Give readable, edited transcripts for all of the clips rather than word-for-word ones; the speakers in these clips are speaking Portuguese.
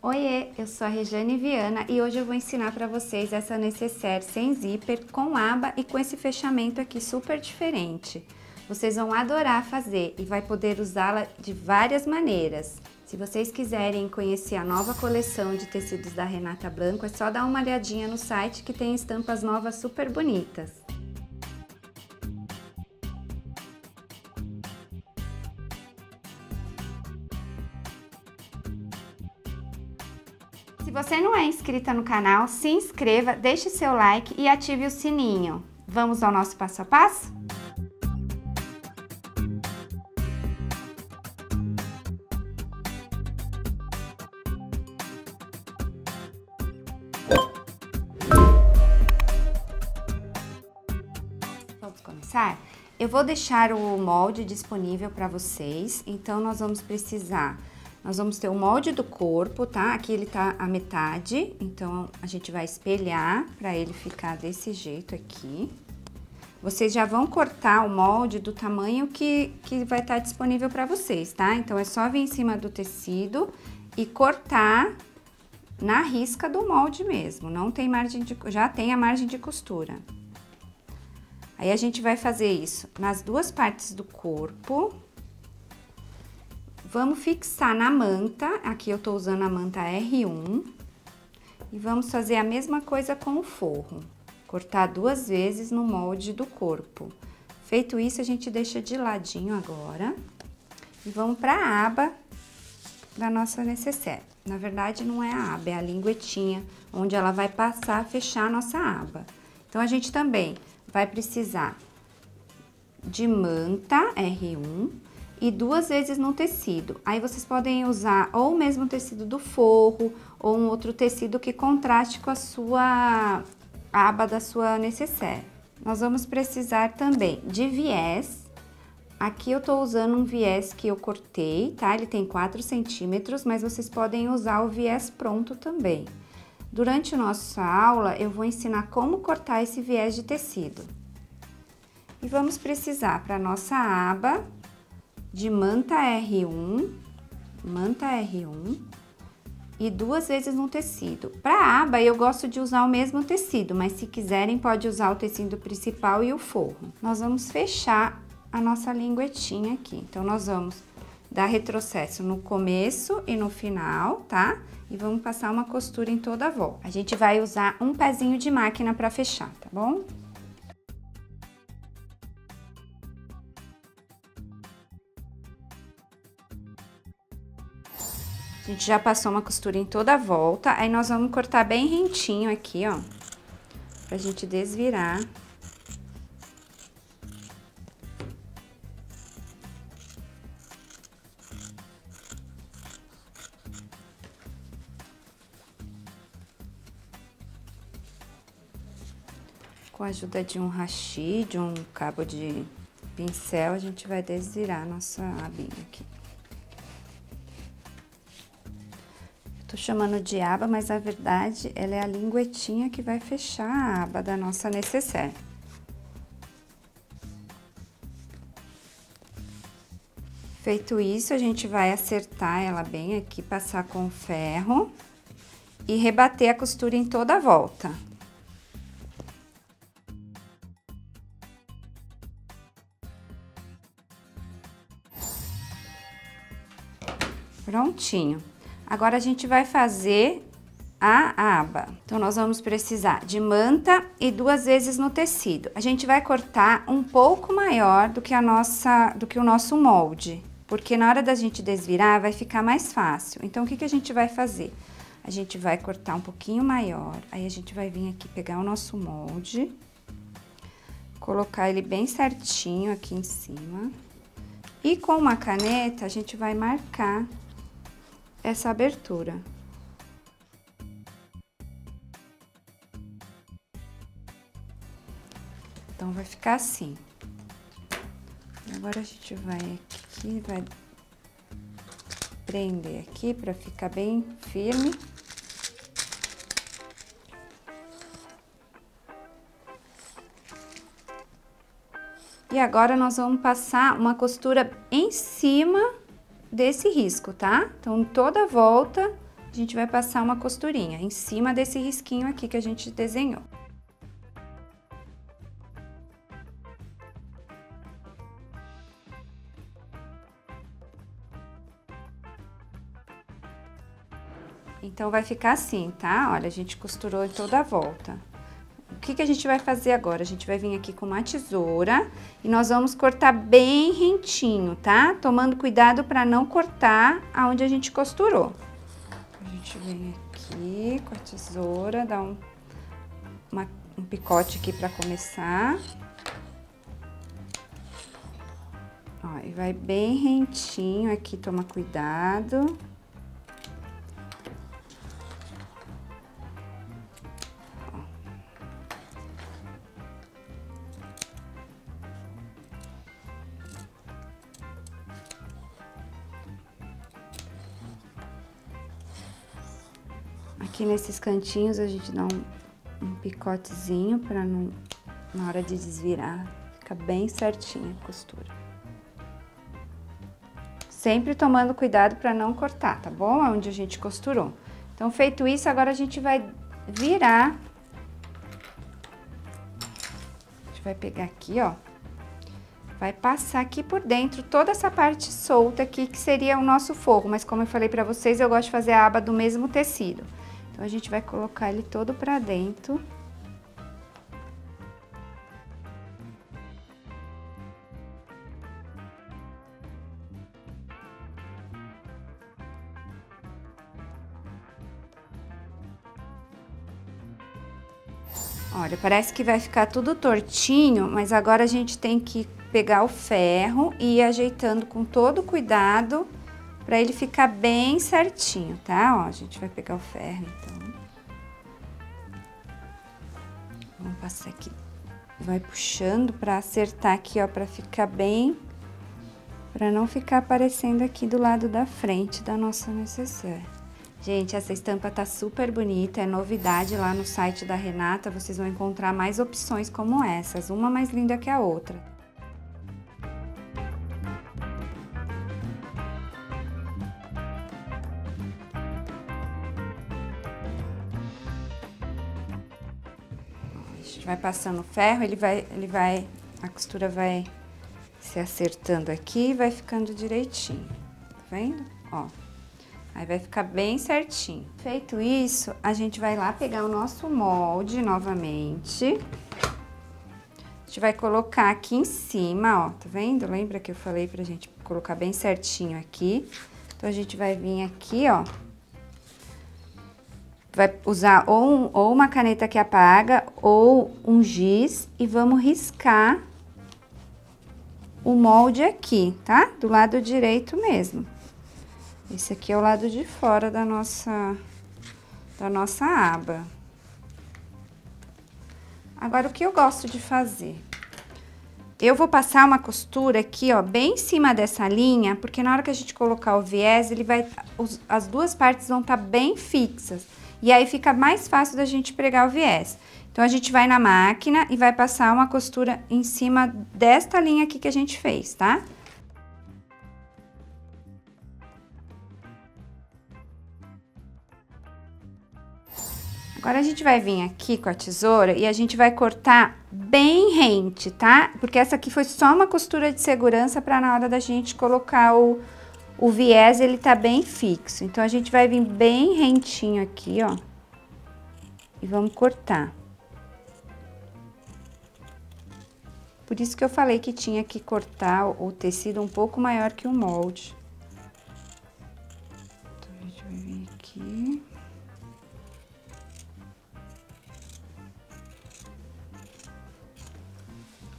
Oiê, eu sou a Regiane Viana e hoje eu vou ensinar para vocês essa necessaire sem zíper, com aba e com esse fechamento aqui super diferente. Vocês vão adorar fazer e vai poder usá-la de várias maneiras. Se vocês quiserem conhecer a nova coleção de tecidos da Renata Blanco, é só dar uma olhadinha no site que tem estampas novas super bonitas. Se você não é inscrita no canal, se inscreva, deixe seu like e ative o sininho. Vamos ao nosso passo a passo? Vamos começar? Eu vou deixar o molde disponível para vocês, então nós vamos ter o molde do corpo, tá? Aqui ele tá a metade, então a gente vai espelhar para ele ficar desse jeito aqui. Vocês já vão cortar o molde do tamanho que vai estar disponível para vocês, tá? Então é só vir em cima do tecido e cortar na risca do molde mesmo, não tem margem já tem a margem de costura. Aí a gente vai fazer isso nas duas partes do corpo. Vamos fixar na manta, aqui eu tô usando a manta R1, e vamos fazer a mesma coisa com o forro, cortar duas vezes no molde do corpo. Feito isso, a gente deixa de ladinho agora, e vamos para a aba da nossa necessaire. Na verdade, não é a aba, é a linguetinha, onde ela vai passar a fechar a nossa aba. Então, a gente também vai precisar de manta R1, e duas vezes no tecido. Aí vocês podem usar ou o mesmo tecido do forro ou um outro tecido que contraste com a aba da sua necessaire. Nós vamos precisar também de viés. Aqui eu tô usando um viés que eu cortei, tá? Ele tem 4 centímetros, mas vocês podem usar o viés pronto também. Durante a nossa aula, eu vou ensinar como cortar esse viés de tecido. E vamos precisar para nossa aba de manta R1 e duas vezes no tecido. Para aba eu gosto de usar o mesmo tecido, mas se quiserem pode usar o tecido principal e o forro. Nós vamos fechar a nossa linguetinha aqui, então nós vamos dar retrocesso no começo e no final, tá? E vamos passar uma costura em toda a volta. A gente vai usar um pezinho de máquina para fechar, tá bom? A gente já passou uma costura em toda a volta, aí nós vamos cortar bem rentinho aqui, ó, pra gente desvirar. Com a ajuda de um hashi, de um cabo de pincel, a gente vai desvirar a nossa abinha aqui. Tô chamando de aba, mas na verdade ela é a linguetinha que vai fechar a aba da nossa necessaire. Feito isso, a gente vai acertar ela bem aqui, passar com o ferro e rebater a costura em toda a volta. Prontinho. Agora, a gente vai fazer a aba. Então, nós vamos precisar de manta e duas vezes no tecido. A gente vai cortar um pouco maior do que o nosso molde, porque na hora da gente desvirar vai ficar mais fácil. Então, o que a gente vai fazer? A gente vai cortar um pouquinho maior, aí a gente vai vir aqui pegar o nosso molde, colocar ele bem certinho aqui em cima, e com uma caneta a gente vai marcar essa abertura. Então, vai ficar assim. Agora, a gente vai aqui, vai prender aqui para ficar bem firme. E agora, nós vamos passar uma costura em cima desse risco, tá? Então, toda a volta, a a gente vai passar uma costurinha em cima desse risquinho aqui que a gente desenhou. Então, vai ficar assim, tá? Olha, a gente costurou em toda a volta. O que a gente vai fazer agora? A gente vai vir aqui com uma tesoura e nós vamos cortar bem rentinho, tá? Tomando cuidado para não cortar aonde a gente costurou. A gente vem aqui com a tesoura, dá um picote aqui para começar. Ó, e vai bem rentinho aqui, toma cuidado. Aqui nesses cantinhos a gente dá um picotezinho para não, na hora de desvirar, fica bem certinha a costura. Sempre tomando cuidado para não cortar, tá bom? Onde a gente costurou. Então, feito isso, agora a gente vai virar. A gente vai pegar aqui, ó. Vai passar aqui por dentro toda essa parte solta aqui, que seria o nosso forro. Mas como eu falei pra vocês, eu gosto de fazer a aba do mesmo tecido. Então, a gente vai colocar ele todo pra dentro. Olha, parece que vai ficar tudo tortinho, mas agora a gente tem que pegar o ferro e ir ajeitando com todo cuidado para ele ficar bem certinho, tá? Ó, a gente vai pegar o ferro, então. Vamos passar aqui. Vai puxando para acertar aqui, ó, para ficar bem, para não ficar aparecendo aqui do lado da frente da nossa necessaire. Gente, essa estampa tá super bonita, é novidade lá no site da Renata, vocês vão encontrar mais opções como essas, uma mais linda que a outra. A gente vai passando o ferro, a costura vai se acertando aqui e vai ficando direitinho, tá vendo? Ó. Aí vai ficar bem certinho. Feito isso, a gente vai lá pegar o nosso molde novamente. A gente vai colocar aqui em cima, ó, tá vendo? Lembra que eu falei pra gente colocar bem certinho aqui? Então, a gente vai vir aqui, ó. Vai usar ou uma caneta que apaga ou um giz e vamos riscar o molde aqui, tá? Do lado direito mesmo. Esse aqui é o lado de fora da nossa aba. Agora, o que eu gosto de fazer? Eu vou passar uma costura aqui, ó, bem em cima dessa linha, porque na hora que a gente colocar o viés, as duas partes vão estar bem fixas. E aí, fica mais fácil da gente pregar o viés. Então, a gente vai na máquina e vai passar uma costura em cima desta linha aqui que a gente fez, tá? Agora, a gente vai vir aqui com a tesoura e a gente vai cortar bem rente, tá? Porque essa aqui foi só uma costura de segurança para na hora da gente colocar o viés, ele tá bem fixo. Então, a gente vai vir bem rentinho aqui, ó. E vamos cortar. Por isso que eu falei que tinha que cortar o tecido um pouco maior que o molde. Então, a gente vai vir aqui.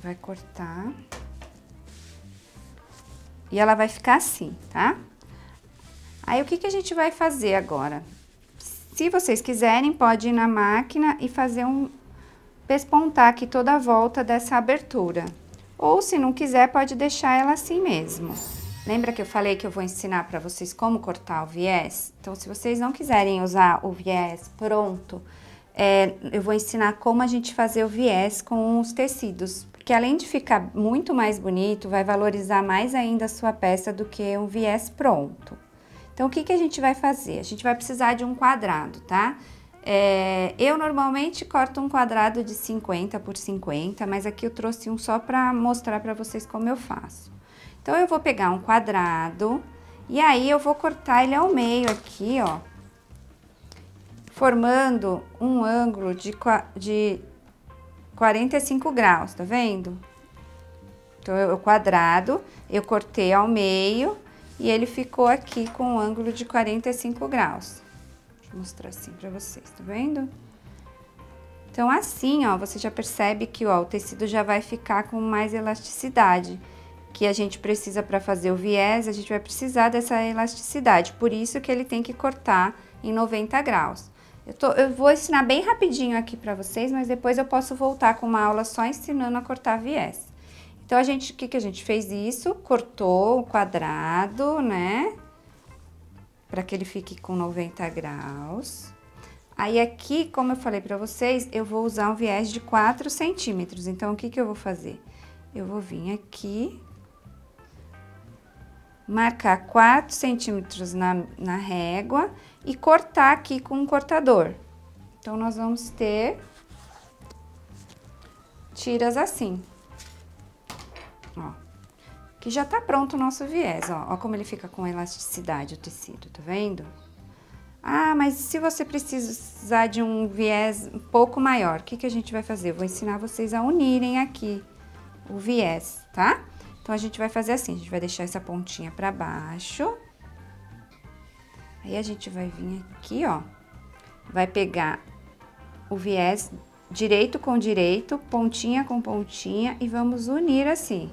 Vai cortar. E ela vai ficar assim, tá? Aí, o que a gente vai fazer agora? Se vocês quiserem, pode ir na máquina e fazer pespontar aqui toda a volta dessa abertura. Ou, se não quiser, pode deixar ela assim mesmo. Lembra que eu falei que eu vou ensinar pra vocês como cortar o viés? Então, se vocês não quiserem usar o viés pronto, eu vou ensinar como a gente fazer o viés com os tecidos. Porque além de ficar muito mais bonito, vai valorizar mais ainda a sua peça do que um viés pronto. Então, o que que a gente vai fazer? A gente vai precisar de um quadrado, tá? Eu normalmente corto um quadrado de 50 por 50, mas aqui eu trouxe um só pra mostrar pra vocês como eu faço. Então, eu vou pegar um quadrado e aí eu vou cortar ele ao meio aqui, ó, formando um ângulo de 45 graus, tá vendo? Então, o quadrado eu cortei ao meio e ele ficou aqui com um ângulo de 45 graus. Deixa eu mostrar assim pra vocês, tá vendo? Então, assim, ó, você já percebe que, ó, o tecido já vai ficar com mais elasticidade, que a gente precisa para fazer o viés, a gente vai precisar dessa elasticidade, por isso que ele tem que cortar em 90 graus. Eu vou ensinar bem rapidinho aqui pra vocês, mas depois eu posso voltar com uma aula só ensinando a cortar viés. Então, o que que a gente fez isso? Cortou o quadrado, né? Para que ele fique com 90 graus. Aí, aqui, como eu falei pra vocês, eu vou usar um viés de 4 centímetros. Então, o que que eu vou fazer? Eu vou vir aqui, marcar 4 centímetros na régua e cortar aqui com um cortador. Então, nós vamos ter tiras assim. Ó, que já tá pronto o nosso viés, ó. Ó como ele fica com elasticidade o tecido, tá vendo? Ah, mas se você precisar de um viés um pouco maior, o que que a gente vai fazer? Eu vou ensinar vocês a unirem aqui o viés, tá? Então, a gente vai fazer assim, a gente vai deixar essa pontinha pra baixo. Aí, a gente vai vir aqui, ó, vai pegar o viés direito com direito, pontinha com pontinha e vamos unir assim.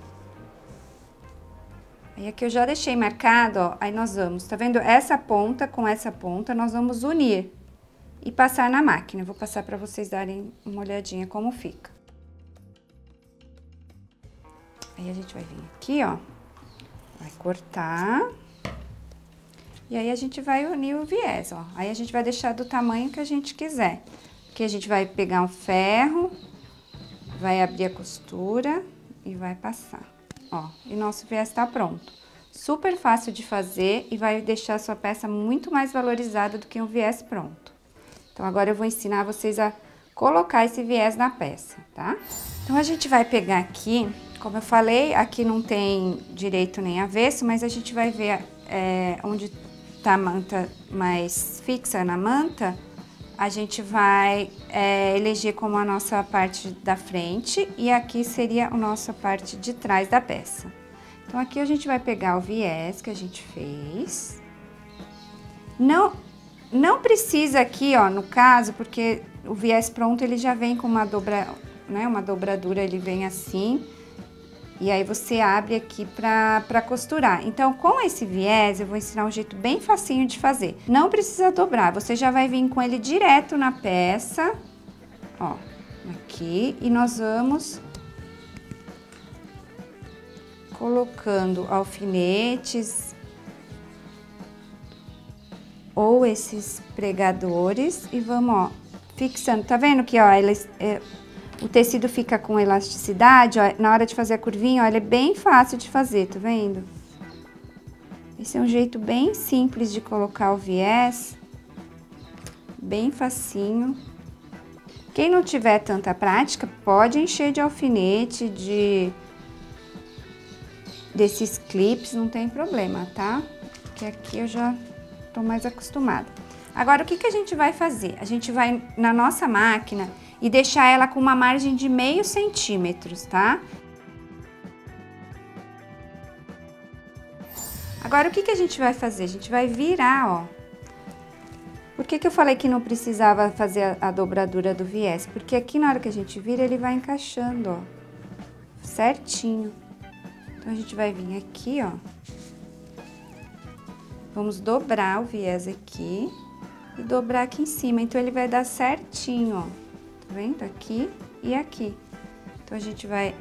Aí, aqui eu já deixei marcado, ó, aí nós vamos, tá vendo? Essa ponta com essa ponta, nós vamos unir e passar na máquina. Eu vou passar pra vocês darem uma olhadinha como fica. Aí, a gente vai vir aqui, ó, vai cortar. E aí, a gente vai unir o viés, ó. Aí, a gente vai deixar do tamanho que a gente quiser. Aqui, a gente vai pegar um ferro, vai abrir a costura e vai passar. Ó, e nosso viés tá pronto. Super fácil de fazer e vai deixar a sua peça muito mais valorizada do que um viés pronto. Então, agora eu vou ensinar vocês a colocar esse viés na peça, tá? Então, a gente vai pegar aqui, como eu falei, aqui não tem direito nem avesso, mas a gente vai ver onde tá a manta mais fixa na manta, a gente vai eleger como a nossa parte da frente e aqui seria a nossa parte de trás da peça. Então, aqui a gente vai pegar o viés que a gente fez. Não precisa aqui, ó, no caso, porque o viés pronto ele já vem com uma dobradura, ele vem assim. E aí, você abre aqui pra costurar. Então, com esse viés, eu vou ensinar um jeito bem facinho de fazer. Não precisa dobrar, você já vai vir com ele direto na peça. Ó, aqui. E nós vamos colocando alfinetes ou esses pregadores e vamos, ó, fixando. Tá vendo que, ó, o tecido fica com elasticidade, ó, na hora de fazer a curvinha, ó, ele é bem fácil de fazer, tá vendo? Esse é um jeito bem simples de colocar o viés, bem facinho. Quem não tiver tanta prática, pode encher de alfinete, desses clips, não tem problema, tá? Porque aqui eu já tô mais acostumada. Agora, o que que a gente vai fazer? A gente vai na nossa máquina e deixar ela com uma margem de meio centímetros, tá? Agora, o que que a gente vai fazer? A gente vai virar, ó. Por que que eu falei que não precisava fazer a dobradura do viés? Porque aqui, na hora que a gente vira, ele vai encaixando, ó, certinho. Então, a gente vai vir aqui, ó. Vamos dobrar o viés aqui e dobrar aqui em cima. Então, ele vai dar certinho, ó. Tá vendo? Aqui e aqui. Então, a gente vai...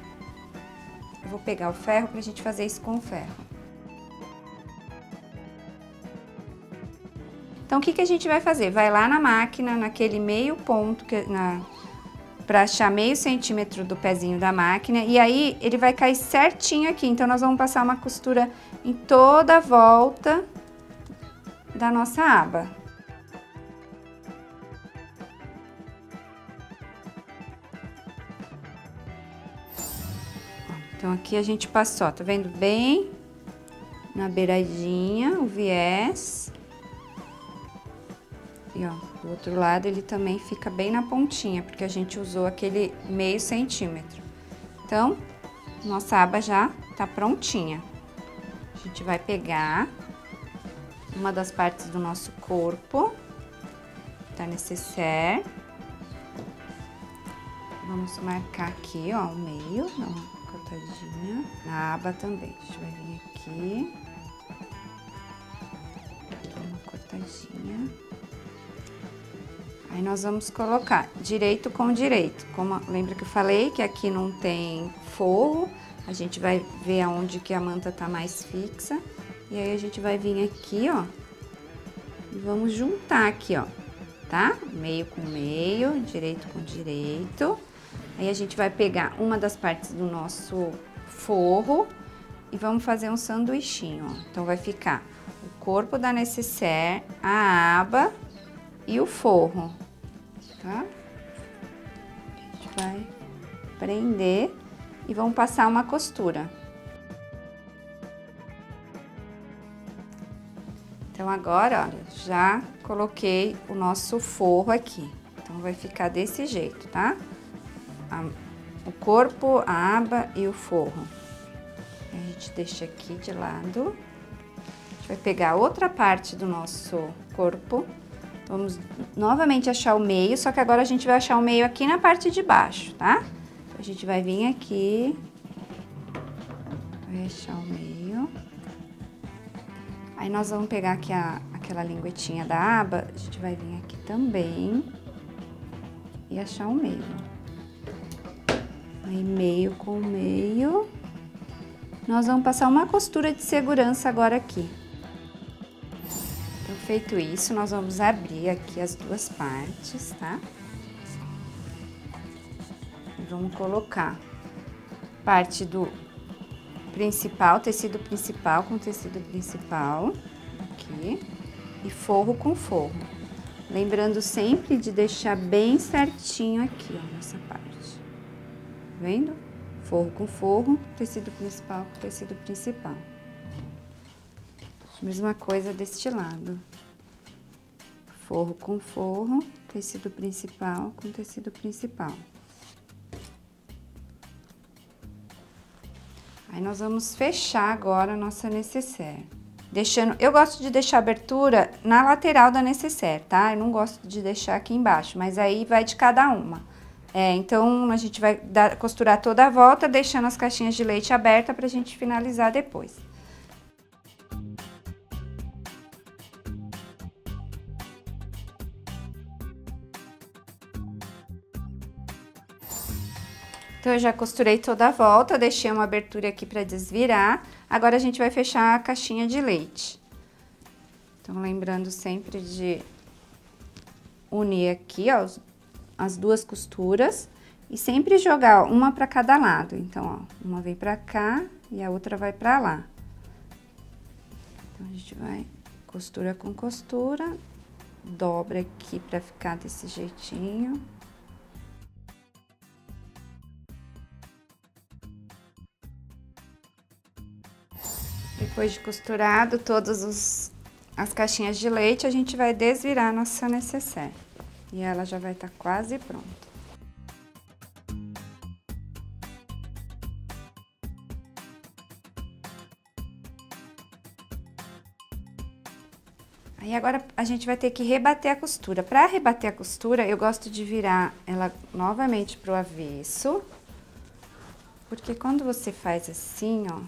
Eu vou pegar o ferro pra gente fazer isso com o ferro. Então, o que que a gente vai fazer? Vai lá na máquina, naquele meio ponto, pra achar meio centímetro do pezinho da máquina. E aí, ele vai cair certinho aqui. Então, nós vamos passar uma costura em toda a volta da nossa aba. Então, aqui a gente passou, tá vendo bem na beiradinha o viés. E, ó, do outro lado ele também fica bem na pontinha, porque a gente usou aquele meio centímetro. Então, nossa aba já tá prontinha. A gente vai pegar uma das partes do nosso corpo, da nécessaire. Vamos marcar aqui, ó, o meio, dá uma cortadinha. Na aba também, a gente vai vir aqui. Dá uma cortadinha. Aí nós vamos colocar direito com direito. Como lembra que eu falei que aqui não tem forro, a gente vai ver aonde que a manta tá mais fixa. E aí a gente vai vir aqui, ó, e vamos juntar aqui, ó, tá? Meio com meio, direito com direito. Aí a gente vai pegar uma das partes do nosso forro e vamos fazer um sanduichinho, ó. Então vai ficar o corpo da nécessaire, a aba e o forro, tá? A gente vai prender e vamos passar uma costura. Então, agora, olha, já coloquei o nosso forro aqui. Então, vai ficar desse jeito, tá? O corpo, a aba e o forro. A gente deixa aqui de lado. A gente vai pegar outra parte do nosso corpo. Vamos novamente achar o meio, só que agora a gente vai achar o meio aqui na parte de baixo, tá? Então, a gente vai vir aqui, vai achar o meio. Aí, nós vamos pegar aqui aquela linguetinha da aba, a gente vai vir aqui também e achar o meio. Aí, meio com meio. Nós vamos passar uma costura de segurança agora aqui. Então, feito isso, nós vamos abrir aqui as duas partes, tá? E vamos colocar parte do principal, tecido principal com tecido principal, aqui, e forro com forro. Lembrando sempre de deixar bem certinho aqui, ó, nessa parte. Tá vendo? Forro com forro, tecido principal com tecido principal. Mesma coisa deste lado. Forro com forro, tecido principal com tecido principal. Aí, nós vamos fechar agora a nossa nécessaire. Deixando, eu gosto de deixar a abertura na lateral da nécessaire, tá? Eu não gosto de deixar aqui embaixo, mas aí vai de cada uma. Então, a gente vai costurar toda a volta, deixando as caixinhas de leite abertas pra gente finalizar depois. Então, eu já costurei toda a volta, deixei uma abertura aqui para desvirar. Agora, a gente vai fechar a caixinha de leite. Então, lembrando sempre de unir aqui, ó, as duas costuras e sempre jogar uma para cada lado. Então, ó, uma vem para cá e a outra vai para lá. Então, a gente vai costura com costura, dobra aqui para ficar desse jeitinho. Depois de costurado todas as caixinhas de leite, a gente vai desvirar a nossa nécessaire. E ela já vai estar quase pronta. Aí, agora, a gente vai ter que rebater a costura. Para rebater a costura, eu gosto de virar ela novamente pro avesso. Porque quando você faz assim, ó,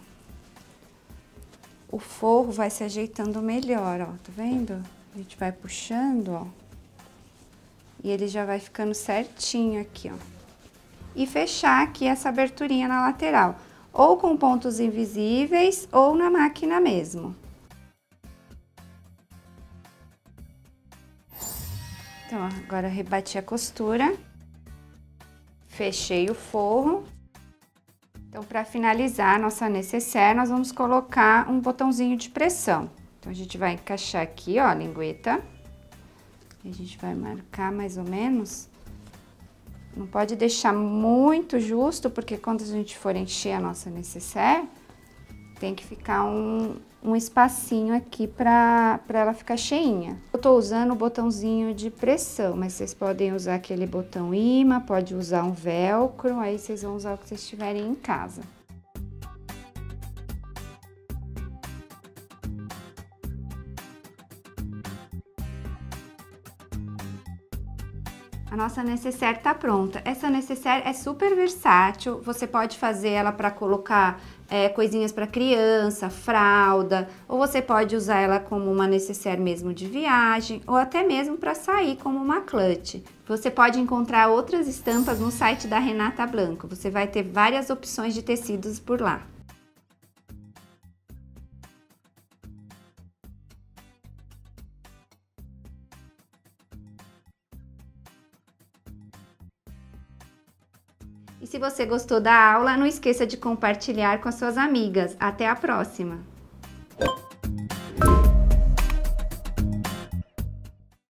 o forro vai se ajeitando melhor, ó, tá vendo? A gente vai puxando, ó, e ele já vai ficando certinho aqui, ó. E fechar aqui essa aberturinha na lateral, ou com pontos invisíveis, ou na máquina mesmo. Então, ó, agora rebati a costura, fechei o forro. Então, para finalizar a nossa nécessaire, nós vamos colocar um botãozinho de pressão. Então, a gente vai encaixar aqui, ó, a lingueta. E a gente vai marcar mais ou menos. Não pode deixar muito justo, porque quando a gente for encher a nossa necessaire, tem que ficar um espacinho aqui pra ela ficar cheinha. Eu tô usando o botãozinho de pressão, mas vocês podem usar aquele botão imã, pode usar um velcro, aí vocês vão usar o que vocês tiverem em casa. A nossa necessaire tá pronta. Essa necessaire é super versátil, você pode fazer ela para colocar coisinhas para criança, fralda, ou você pode usar ela como uma necessaire mesmo de viagem, ou até mesmo para sair como uma clutch. Você pode encontrar outras estampas no site da Renata Blanco, você vai ter várias opções de tecidos por lá. E se você gostou da aula, não esqueça de compartilhar com as suas amigas. Até a próxima!